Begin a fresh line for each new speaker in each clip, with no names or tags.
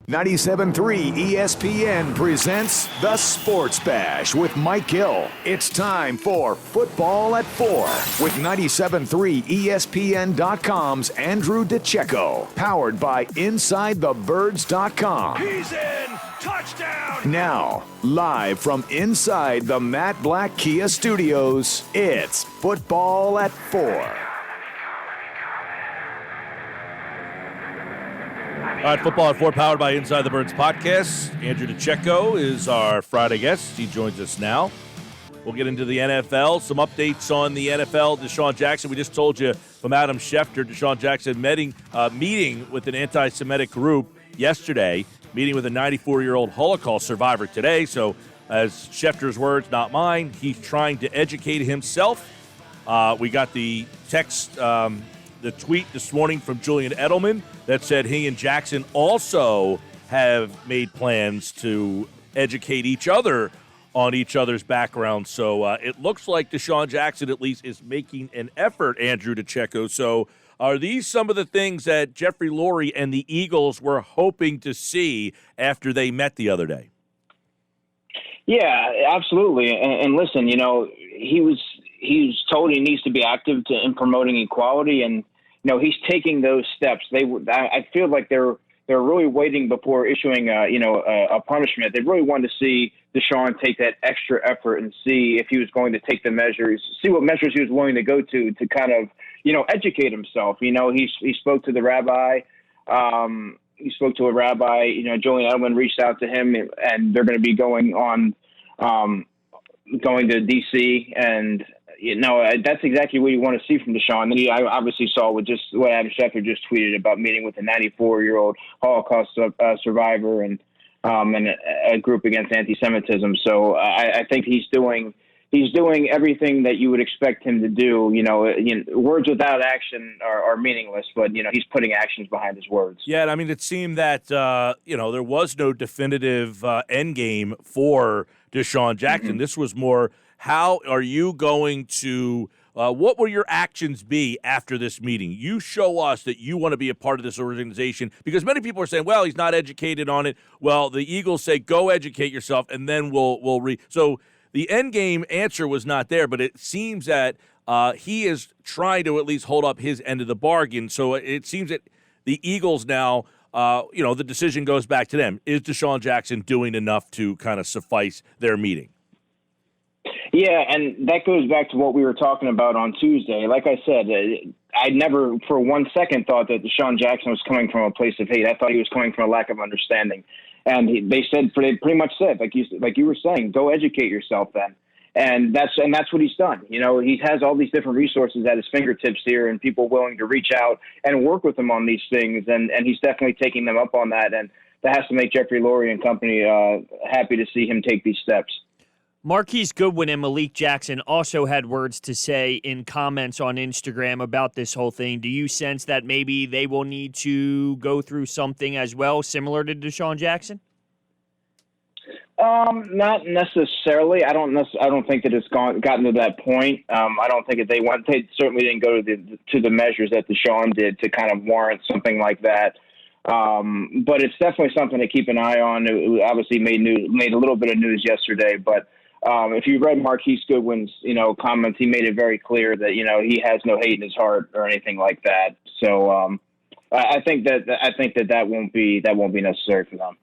97.3 ESPN presents The Sports Bash with Mike Gill. It's time for Football at 4 with 97.3 ESPN.com's Andrew DiCecco. Powered by InsideTheBirds.com.
He's in! Touchdown!
Now, live from inside the Matt Black Kia Studios, it's Football at 4.
All right, Football at 4, powered by Inside the Birds podcast. Andrew DiCecco is our Friday guest. He joins us now. We'll get into the NFL, some updates on the NFL. Desean Jackson, we just told you from Adam Schefter, Desean Jackson meeting with an anti-Semitic group yesterday, meeting with a 94-year-old Holocaust survivor today. So, as Schefter's words, not mine, he's trying to educate himself. We got the text, the tweet this morning from Julian Edelman that said he and Jackson also have made plans to educate each other on each other's backgrounds. So it looks like Desean Jackson at least is making an effort, Andrew DiCecco. So are these some of the things that Jeffrey Lurie and the Eagles were hoping to see after they met the other day?
Yeah, absolutely. And listen, you know, he's told he needs to be active in promoting equality, and you know he's taking those steps. I feel like they're really waiting before issuing a punishment. They really wanted to see Desean take that extra effort and see if he was going to take the measures, see what measures he was willing to go to kind of educate himself. You know, he spoke to the rabbi. He spoke to a rabbi. You know, Julian Edelman reached out to him, and they're going to be going to D.C. and that's exactly what you want to see from Desean. And I obviously saw what Adam Schefter just tweeted about meeting with a 94-year-old Holocaust survivor and a group against anti-Semitism. So I think he's doing everything that you would expect him to do. Words without action are meaningless, but he's putting actions behind his words.
Yeah, I mean, it seemed that there was no definitive end game for Desean Jackson. Mm-hmm. This was more, how are you going to what will your actions be after this meeting? You show us that you want to be a part of this organization, because many people are saying, well, he's not educated on it. Well, the Eagles say, go educate yourself, and then we'll So the end game answer was not there, but it seems that he is trying to at least hold up his end of the bargain. So it seems that the Eagles now, the decision goes back to them. Is Desean Jackson doing enough to kind of suffice their meeting?
Yeah, and that goes back to what we were talking about on Tuesday. Like I said, I never for 1 second thought that Desean Jackson was coming from a place of hate. I thought he was coming from a lack of understanding. And they pretty much said, like you were saying, go educate yourself then. And that's what he's done. He has all these different resources at his fingertips here, and people willing to reach out and work with him on these things. And he's definitely taking them up on that. And that has to make Jeffrey Lurie and company happy to see him take these steps.
Marquise Goodwin and Malik Jackson also had words to say in comments on Instagram about this whole thing. Do you sense that maybe they will need to go through something as well, similar to Desean Jackson?
Not necessarily. I don't think that it's gotten to that point. I don't think that they certainly didn't go to the measures that Desean did to kind of warrant something like that. But it's definitely something to keep an eye on. It obviously made a little bit of news yesterday, but if you read Marquise Goodwin's, comments, he made it very clear that, he has no hate in his heart or anything like that. So I think that won't be necessary for them.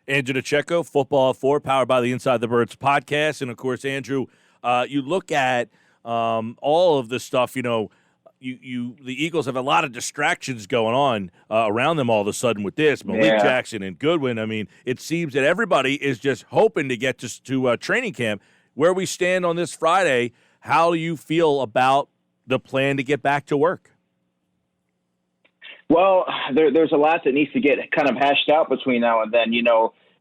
Andrew DiCecco, Football at 4, powered by the Inside the Birds podcast. And, of course, Andrew, you look at all of this stuff, the Eagles have a lot of distractions going on around them all of a sudden with this. Malik Jackson and Goodwin, I mean, it seems that everybody is just hoping to get to training camp. Where we stand on this Friday, how do you feel about the plan to get back to work?
Well, there's a lot that needs to get kind of hashed out between now and then.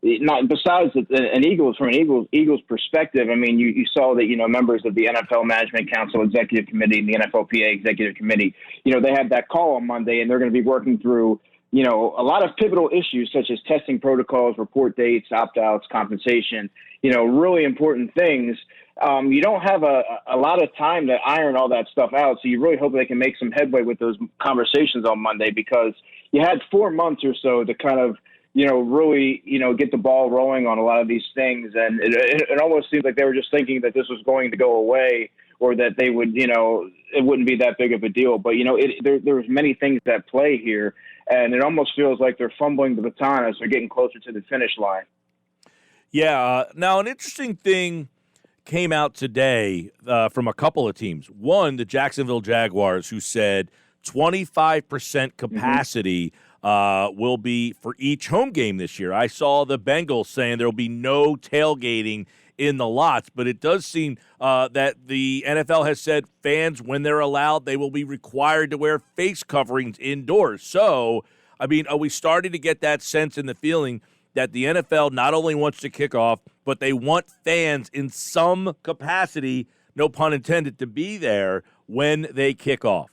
Not besides an Eagles perspective. I mean, you saw that members of the NFL Management Council Executive Committee and the NFLPA Executive Committee, they had that call on Monday, and they're going to be working through a lot of pivotal issues such as testing protocols, report dates, opt-outs, compensation. Really important things. You don't have a lot of time to iron all that stuff out, so you really hope they can make some headway with those conversations on Monday, because you had 4 months or so to kind of really, get the ball rolling on a lot of these things. And it almost seems like they were just thinking that this was going to go away, or that they would, it wouldn't be that big of a deal. But, there's many things that play here, and it almost feels like they're fumbling the baton as they're getting closer to the finish line.
Yeah. Now, an interesting thing came out today from a couple of teams. One, the Jacksonville Jaguars, who said 25% capacity will be for each home game this year. I saw the Bengals saying there will be no tailgating in the lots, but it does seem that the NFL has said fans, when they're allowed, they will be required to wear face coverings indoors. So, are we starting to get that sense and the feeling that the NFL not only wants to kick off, but they want fans in some capacity, no pun intended, to be there when they kick off?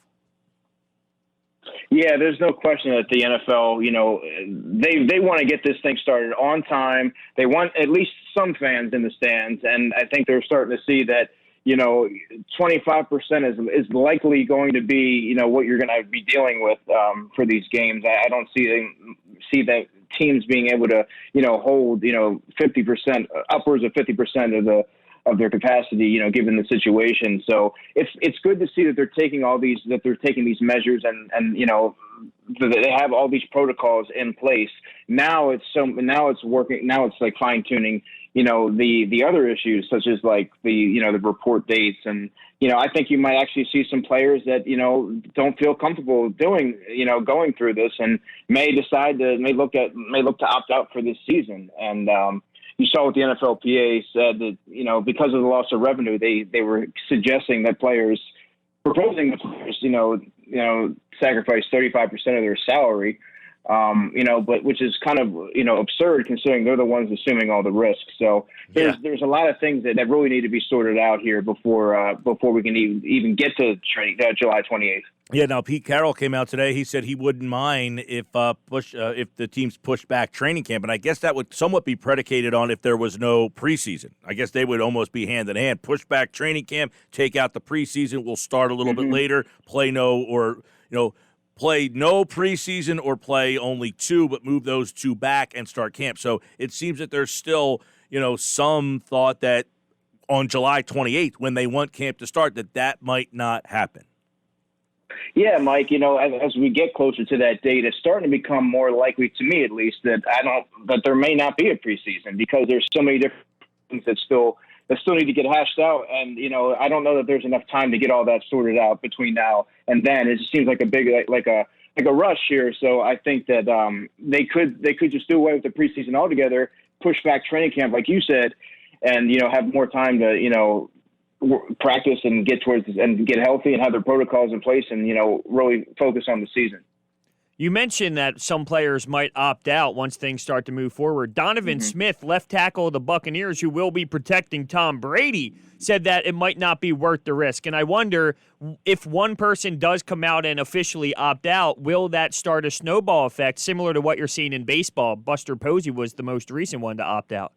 Yeah, there's no question that the NFL, they want to get this thing started on time. They want at least some fans in the stands, and I think they're starting to see that, 25% is likely going to be, what you're going to be dealing with for these games. I don't see that teams being able to, hold, 50%, upwards of 50% of their capacity, given the situation. So it's good to see that they're taking these measures and they have all these protocols in place. Now it's working. Now it's like fine tuning, the other issues, such as like the report dates. And, I think you might actually see some players that, don't feel comfortable going through this and may look to opt out for this season. And, you saw what the NFLPA said that, because of the loss of revenue, they were suggesting that proposing that players, sacrifice 35% of their salary, but which is kind of, absurd considering they're the ones assuming all the risks. So there's a lot of things that really need to be sorted out here before we can even get to July 28th.
Yeah, now Pete Carroll came out today. He said he wouldn't mind if the teams pushed back training camp, and I guess that would somewhat be predicated on if there was no preseason. I guess they would almost be hand in hand. Push back training camp, take out the preseason. We'll start a little bit later. Play no preseason or play only two, but move those two back and start camp. So it seems that there's still some thought that on July 28th, when they want camp to start, that might not happen.
Yeah, Mike, as we get closer to that date, it's starting to become more likely, to me at least, that there may not be a preseason, because there's so many different things that still need to get hashed out. And, I don't know that there's enough time to get all that sorted out between now and then. It just seems like a big, like a rush here. So I think that they could just do away with the preseason altogether, push back training camp, like you said, and, have more time to, practice and get healthy and have their protocols in place and, really focus on the season.
You mentioned that some players might opt out once things start to move forward. Donovan Smith, left tackle of the Buccaneers, who will be protecting Tom Brady, said that it might not be worth the risk. And I wonder if one person does come out and officially opt out, will that start a snowball effect similar to what you're seeing in baseball? Buster Posey was the most recent one to opt out.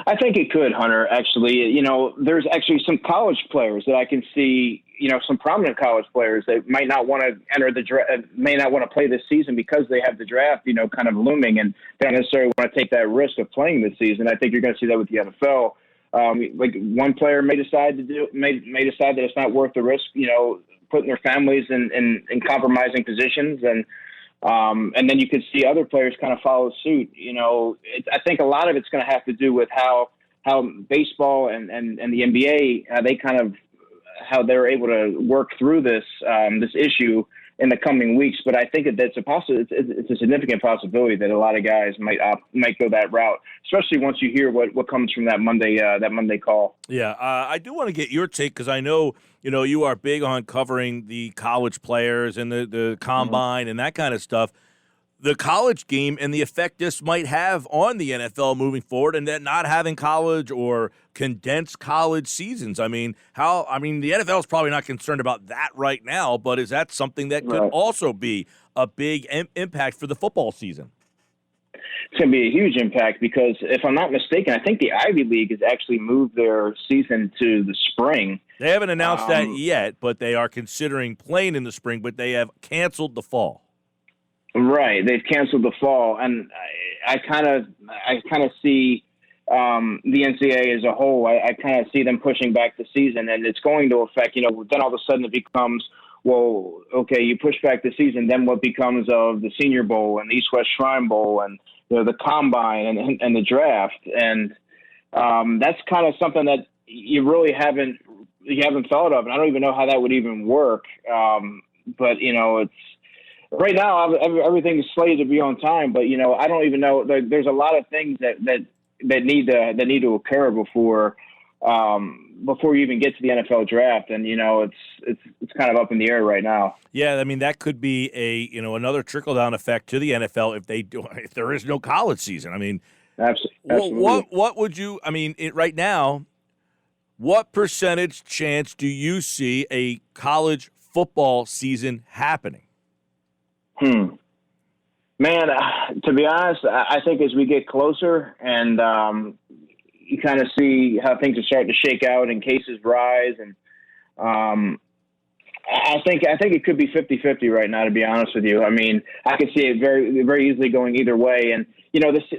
I think it could, Hunter, actually. There's actually some college players that I can see, some prominent college players that might not want to enter the draft, may not want to play this season because they have the draft, kind of looming, and they don't necessarily want to take that risk of playing this season. I think you're going to see that with the NFL. Like one player may decide that it's not worth the risk, putting their families in compromising positions, and then you could see other players kind of follow suit. I think a lot of it's going to have to do with how baseball and the NBA, how they're able to work through this issue in the coming weeks. But I think it's a significant possibility that a lot of guys might go that route, especially once you hear what comes from that Monday call.
Yeah, I do want to get your take, because I know you are big on covering the college players and the combine and that kind of stuff. The college game and the effect this might have on the NFL moving forward, and that not having college or condensed college seasons. The NFL is probably not concerned about that right now, but is that something that could also be a big impact for the football season?
It's going to be a huge impact, because if I'm not mistaken, I think the Ivy League has actually moved their season to the spring.
They haven't announced that yet, but they are considering playing in the spring, but they have canceled the fall.
Right. They've canceled the fall, and I kind of see the NCAA as a whole. I kind of see them pushing back the season, and it's going to affect. Then all of a sudden it becomes, well, okay, you push back the season, then what becomes of the Senior Bowl and the East West Shrine Bowl and the Combine and the draft, and that's kind of something that you really haven't thought of, and I don't even know how that would even work. But it's. Right now, everything is slated to be on time, but I don't even know. There's a lot of things that need to occur before you even get to the NFL draft, and it's kind of up in the air right now.
Yeah, I mean that could be another trickle down effect to the NFL if there is no college season. I mean,
absolutely.
What would you? I mean, right now, what percentage chance do you see a college football season happening?
Man, to be honest, I think as we get closer and you kind of see how things are starting to shake out and cases rise, and I think it could be 50-50 right now, to be honest with you. I mean, I could see it very, very easily going either way. And,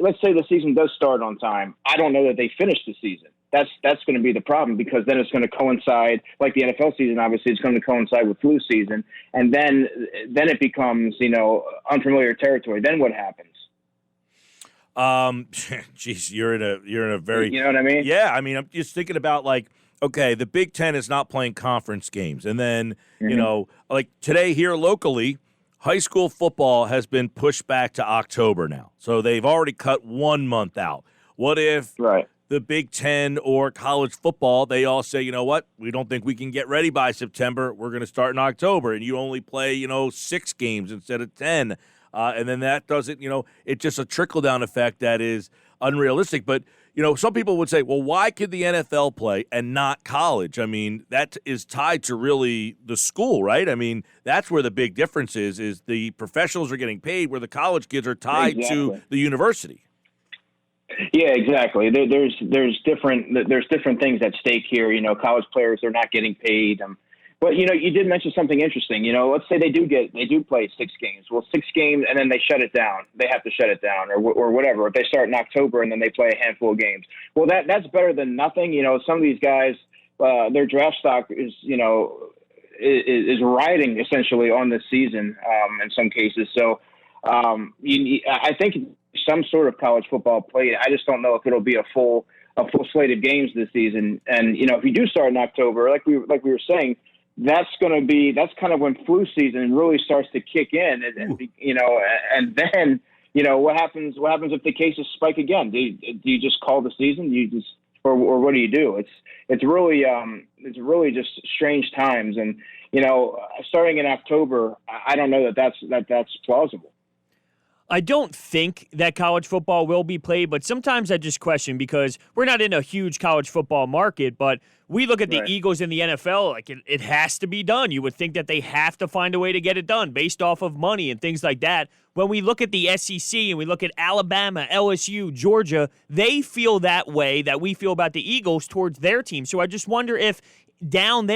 let's say the season does start on time. I don't know that they finish the season. That's going to be the problem, because then it's going to coincide, like the NFL season, obviously it's going to coincide with flu season. And then it becomes, unfamiliar territory. Then what happens?
Geez, you're in a very,
you know what I mean?
Yeah. I mean, I'm just thinking about okay, the Big Ten is not playing conference games. And then, like today here locally, high school football has been pushed back to October now. So they've already cut 1 month out. What if the Big Ten or college football, they all say, you know what, we don't think we can get ready by September. We're going to start in October. And you only play, 6 games instead of 10. And then that doesn't, it's just a trickle-down effect that is unrealistic. But, some people would say, well, why could the NFL play and not college? I mean, that is tied to really the school, right? I mean, that's where the big difference is the professionals are getting paid where the college kids are tied to the university.
Yeah, exactly. There's different things at stake here. College players are not getting paid. But you did mention something interesting. Let's say they do play 6 games. Well, 6 games, and then they shut it down. They have to shut it down, or whatever. If they start in October and then they play a handful of games, well, that's better than nothing. Some of these guys, their draft stock is riding essentially on this season in some cases. So I think some sort of college football play. I just don't know if it'll be a full slate of games this season. And if you do start in October, like we were saying, that's kind of when flu season really starts to kick in, and then what happens if the cases spike again? Do you just call the season? Do you just or what do you do? It's really just strange times, and starting in October, I don't know that's plausible.
I don't think that college football will be played, but sometimes I just question, because we're not in a huge college football market, but we look at the Eagles in the NFL, like it has to be done. You would think that they have to find a way to get it done based off of money and things like that. When we look at the SEC and we look at Alabama, LSU, Georgia, they feel that way that we feel about the Eagles towards their team. So I just wonder if down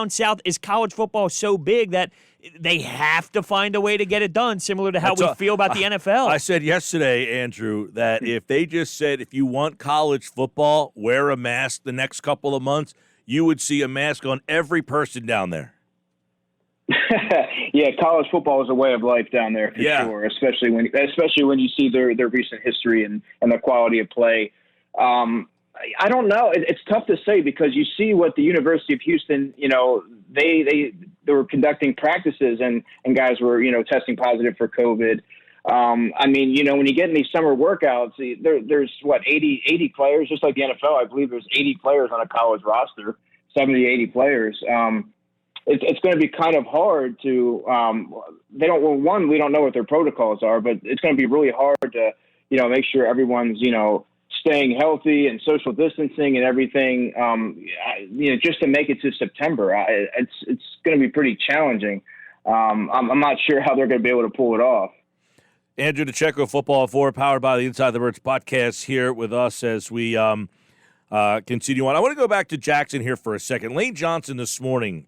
south, is college football so big that they have to find a way to get it done, similar to how we feel about the NFL.
I said yesterday, Andrew, that if they just said, if you want college football, wear a mask the next couple of months, you would see a mask on every person down there.
Yeah, college football is a way of life down there for sure, especially when you see their recent history and the quality of play. I don't know. It's tough to say, because you see what the University of Houston, they were conducting practices and guys were, testing positive for COVID. I mean, when you get in these summer workouts, there's 80 players, just like the NFL. I believe there's 80 players on a college roster, 70, 80 players. It's going to be kind of hard to, we don't know what their protocols are, but it's going to be really hard to, make sure everyone's, staying healthy and social distancing and everything, just to make it to September. It's going to be pretty challenging. I'm not sure how they're going to be able to pull it off.
Andrew DiCecco, Football at 4, powered by the Inside the Birds podcast, here with us as we continue on. I want to go back to Jackson here for a second. Lane Johnson this morning,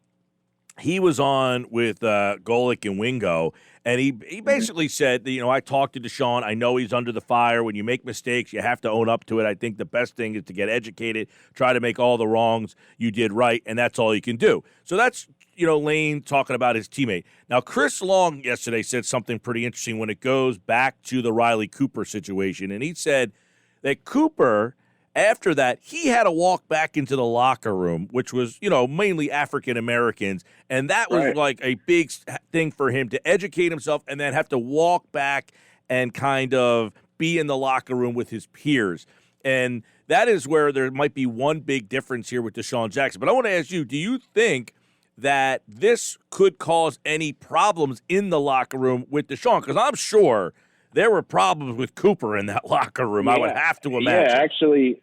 he was on with Golick and Wingo, And he basically said that, I talked to Desean. I know he's under the fire. When you make mistakes, you have to own up to it. I think the best thing is to get educated, try to make all the wrongs you did right, and that's all you can do. So that's, Lane talking about his teammate. Now, Chris Long yesterday said something pretty interesting when it goes back to the Riley Cooper situation. And he said that Cooper, after that, he had to walk back into the locker room, which was, mainly African Americans. And that was like a big thing for him to educate himself and then have to walk back and kind of be in the locker room with his peers. And that is where there might be one big difference here with Desean Jackson. But I want to ask you, do you think that this could cause any problems in the locker room with Desean? Because I'm sure there were problems with Cooper in that locker room, I would have to imagine.
Yeah, actually,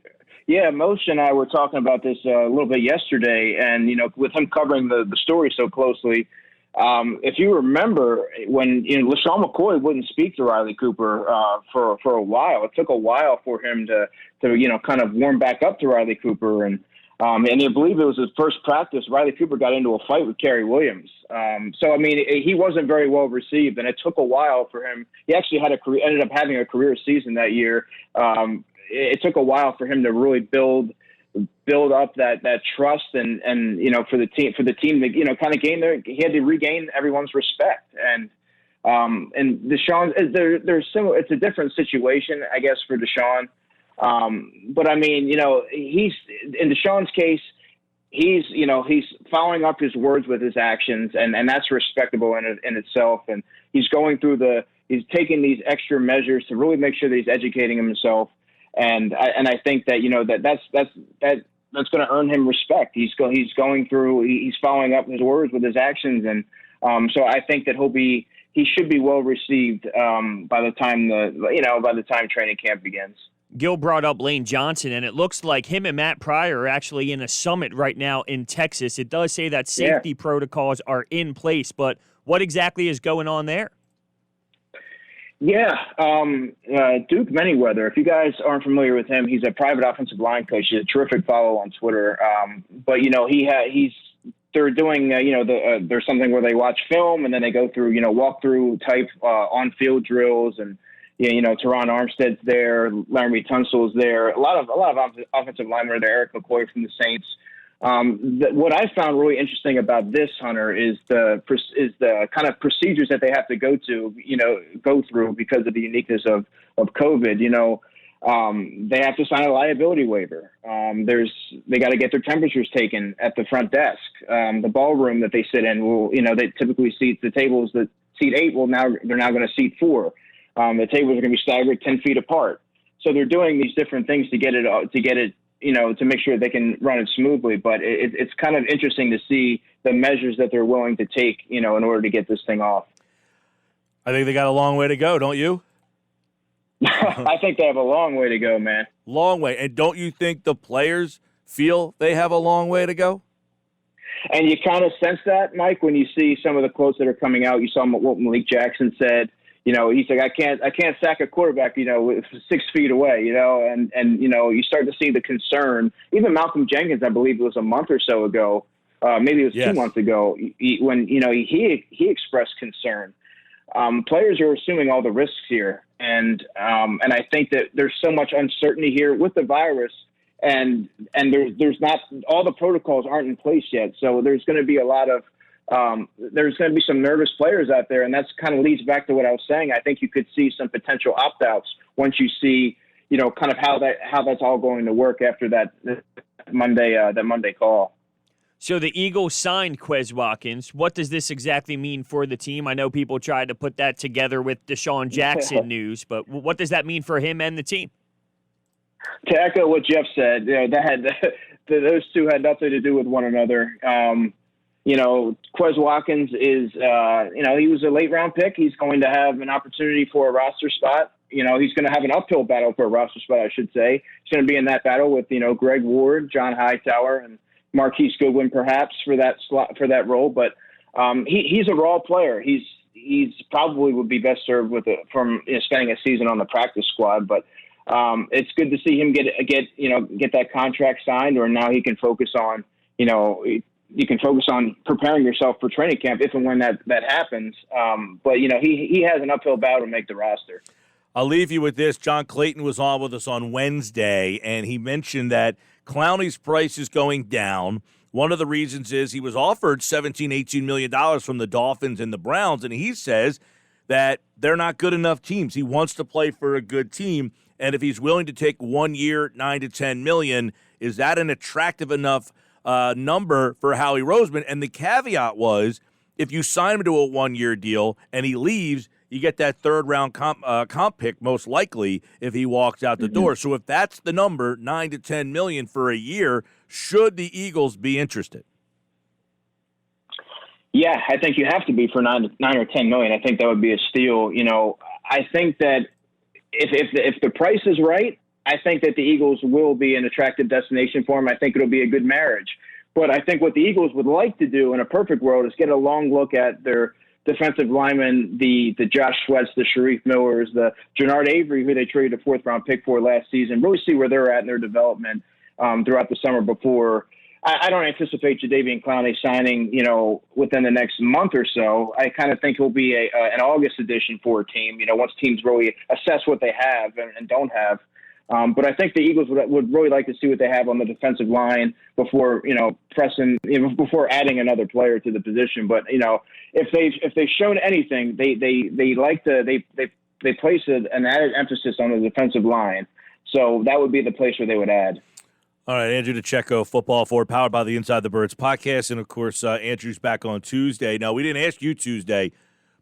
Moshe and I were talking about this a little bit yesterday, and, with him covering the story so closely, if you remember when LaShawn McCoy wouldn't speak to Riley Cooper for a while. It took a while for him to kind of warm back up to Riley Cooper, and I believe it was his first practice. Riley Cooper got into a fight with Kerry Williams. He wasn't very well received, and it took a while for him. He actually ended up having a career season that year. It took a while for him to really build up that trust and for the team to kind of gain he had to regain everyone's respect. And Desean, there's similar. It's a different situation, I guess, for Desean. But he's in Deshaun's case, he's following up his words with his actions, and that's respectable in itself. And he's he's taking these extra measures to really make sure that he's educating himself. And I think that, that's going to earn him respect. He's following up his words with his actions. And, so I think that he should be well received, by the time training camp begins.
Gil brought up Lane Johnson, and it looks like him and Matt Pryor are actually in a summit right now in Texas. It does say that safety protocols are in place, but what exactly is going on there?
Yeah, Duke Manyweather. If you guys aren't familiar with him, he's a private offensive line coach. He's a terrific follow on Twitter. But they're doing there's something where they watch film and then they go through walkthrough type on field drills, and Teron Armstead's there, Laramie Tunsil's there, a lot of offensive linemen are there. Eric McCoy from the Saints. What I found really interesting about this, Hunter, is the kind of procedures that they have to go through because of the uniqueness of COVID. They have to sign a liability waiver. They got to get their temperatures taken at the front desk. The ballroom that they sit in will, they typically seat the tables that seat 8. Well, now they're going to seat 4. The tables are going to be staggered 10 feet apart. So they're doing these different things to get it, to make sure they can run it smoothly. But it's kind of interesting to see the measures that they're willing to take, in order to get this thing off.
I think they got a long way to go, don't you?
I think they have a long way to go, man.
Long way. And don't you think the players feel they have a long way to go?
And you kind of sense that, Mike, when you see some of the quotes that are coming out. You saw what Malik Jackson said. He's like, I can't sack a quarterback, 6 feet away, and you start to see the concern. Even Malcolm Jenkins, I believe it was a month or so ago, maybe it was 2 months ago, when he expressed concern. Players are assuming all the risks here, and I think that there's so much uncertainty here with the virus, and there's not all the protocols aren't in place yet, so there's going to be a lot of there's going to be some nervous players out there, and that's kind of leads back to what I was saying. I think you could see some potential opt-outs once you see, kind of how that's all going to work after that Monday call.
So the Eagles signed Quez Watkins. What does this exactly mean for the team? I know people tried to put that together with Desean Jackson news, but what does that mean for him and the team?
To echo what Jeff said, those two had nothing to do with one another. Quez Watkins is, he was a late round pick. He's going to have an opportunity for a roster spot. He's going to have an uphill battle for a roster spot, I should say. He's going to be in that battle with, Greg Ward, John Hightower, and Marquise Goodwin, perhaps, for that slot, for that role. But he's a raw player. He's probably would be best served from spending a season on the practice squad. But it's good to see him get that contract signed, or now he can focus on, you can focus on preparing yourself for training camp if and when that happens. But he has an uphill battle to make the roster.
I'll leave you with this. John Clayton was on with us on Wednesday, and he mentioned that Clowney's price is going down. One of the reasons is he was offered $17, $18 million from the Dolphins and the Browns, and he says that they're not good enough teams. He wants to play for a good team, and if he's willing to take 1 year, $9 to $10 million, is that an attractive enough number for Howie Roseman? And the caveat was, if you sign him to a 1-year deal and he leaves, you get that third-round comp pick most likely if he walks out the door. So if that's the number, $9 to $10 million for a year, should the Eagles be interested?
Yeah, I think you have to be for $9 or $10 million. I think that would be a steal. I think that if the price is right, I think that the Eagles will be an attractive destination for him. I think it'll be a good marriage. But I think what the Eagles would like to do in a perfect world is get a long look at their defensive linemen, the Josh Sweats, the Sharif Millers, the Jannard Avery, who they traded a 4th-round pick for last season, really see where they're at in their development throughout the summer before. I don't anticipate Jadeveon Clowney signing, within the next month or so. I kind of think he'll be an August addition for a team, once teams really assess what they have and don't have. But I think the Eagles would really like to see what they have on the defensive line before, before adding another player to the position. But, if they've shown anything, they place an added emphasis on the defensive line. So that would be the place where they would add.
All right, Andrew DiCecco, Football Forward, powered by the Inside the Birds podcast. And, of course, Andrew's back on Tuesday. Now, we didn't ask you Tuesday.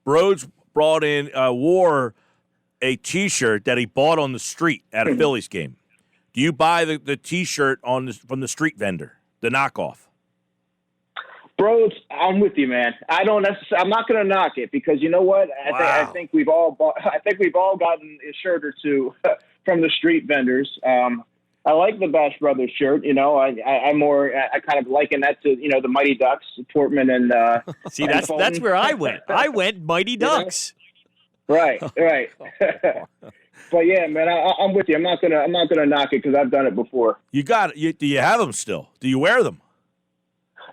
Broads wore a T-shirt that he bought on the street at a Phillies game. Do you buy the T-shirt from the street vendor, the knockoff?
Bros, I'm with you, man. I'm not going to knock it because you know what? I think we've all gotten a shirt or two from the street vendors. I like the Bash Brothers shirt. I kind of liken that to the Mighty Ducks, Portman and
see,
and
that's
Fulton.
went. I went Mighty Ducks.
Right. But yeah, man, I'm with you. I'm not gonna knock it because I've done it before.
You got it. Do you have them still? Do you wear them?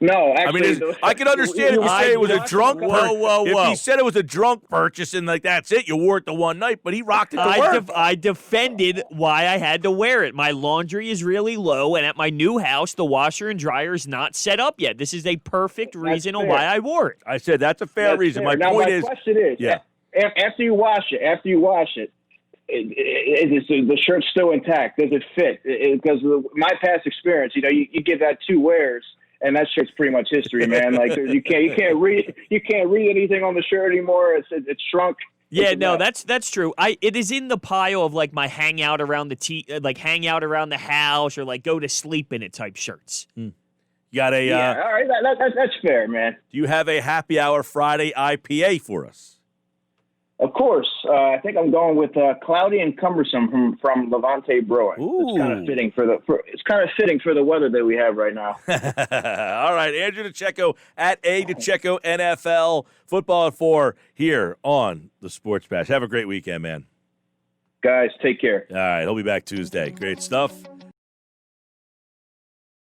No, actually,
I can understand if you say it was a drunk.
Whoa.
If he said it was a drunk purchase and that's it, you wore it the one night, but he rocked it to work.
I defended why I had to wear it. My laundry is really low, and at my new house, the washer and dryer is not set up yet. This is a perfect reason on why I wore it.
I said that's a fair reason.
Fair.
My point is,
question is,
yeah.
After you wash it, is the shirt still intact? Does it fit? Because my past experience, you give that 2 wears. And that shirt's pretty much history, man. Like you can't read anything on the shirt anymore. It's shrunk.
Yeah, no, that's true. It is in the pile of like my hangout around hangout around the house or like go to sleep in it type shirts.
You got a
all right. That's fair, man.
Do you have a happy hour Friday IPA for us?
Of course. I think I'm going with Cloudy and Cumbersome from Levante Brewing.
Ooh.
It's kind of fitting for the weather that we have right now.
All right, Andrew DiCecco at DiCecco NFL, Football at 4 here on the Sports Bash. Have a great weekend, man.
Guys, take care.
All right, he'll be back Tuesday. Great stuff.